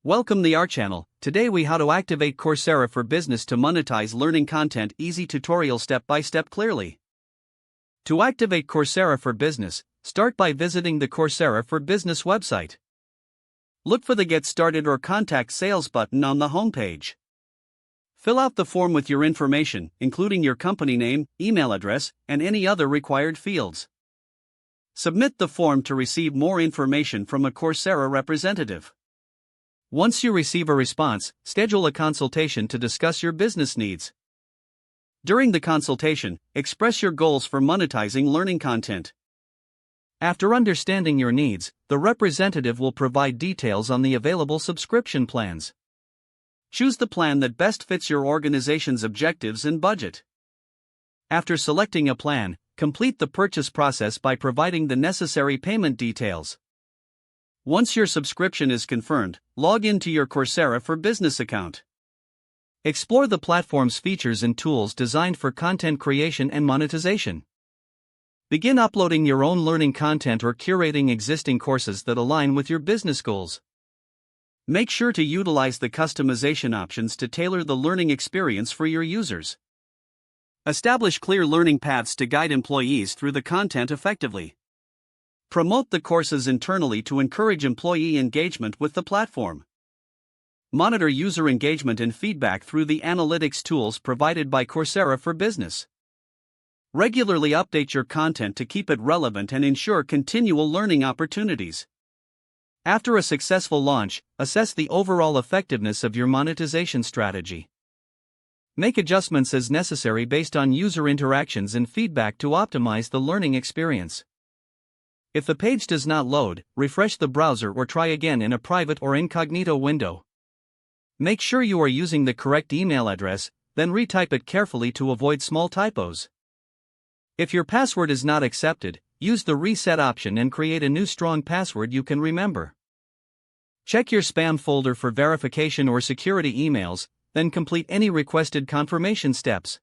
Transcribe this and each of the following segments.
Welcome to our channel. Today we how to activate Coursera for Business to monetize learning content. Easy tutorial step by step clearly. To activate Coursera for Business, start by visiting the Coursera for Business website. Look for the Get Started or Contact Sales button on the homepage. Fill out the form with your information, including your company name, email address, and any other required fields. Submit the form to receive more information from a Coursera representative. Once you receive a response, schedule a consultation to discuss your business needs. During the consultation, express your goals for monetizing learning content. After understanding your needs, the representative will provide details on the available subscription plans. Choose the plan that best fits your organization's objectives and budget. After selecting a plan, complete the purchase process by providing the necessary payment details. Once your subscription is confirmed, log into your Coursera for Business account. Explore the platform's features and tools designed for content creation and monetization. Begin uploading your own learning content or curating existing courses that align with your business goals. Make sure to utilize the customization options to tailor the learning experience for your users. Establish clear learning paths to guide employees through the content effectively. Promote the courses internally to encourage employee engagement with the platform. Monitor user engagement and feedback through the analytics tools provided by Coursera for Business. Regularly update your content to keep it relevant and ensure continual learning opportunities. After a successful launch, assess the overall effectiveness of your monetization strategy. Make adjustments as necessary based on user interactions and feedback to optimize the learning experience. If the page does not load, refresh the browser or try again in a private or incognito window. Make sure you are using the correct email address, then retype it carefully to avoid small typos. If your password is not accepted, use the reset option and create a new strong password you can remember. Check your spam folder for verification or security emails, then complete any requested confirmation steps.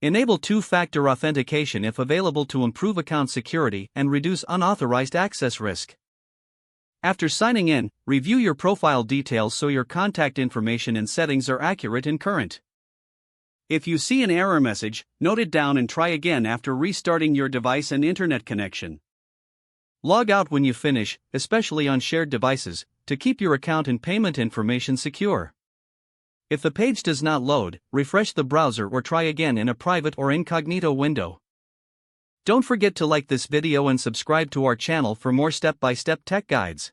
Enable two-factor authentication if available to improve account security and reduce unauthorized access risk. After signing in, review your profile details so your contact information and settings are accurate and current. If you see an error message, note it down and try again after restarting your device and internet connection. Log out when you finish, especially on shared devices, to keep your account and payment information secure. If the page does not load, refresh the browser or try again in a private or incognito window. Don't forget to like this video and subscribe to our channel for more step-by-step tech guides.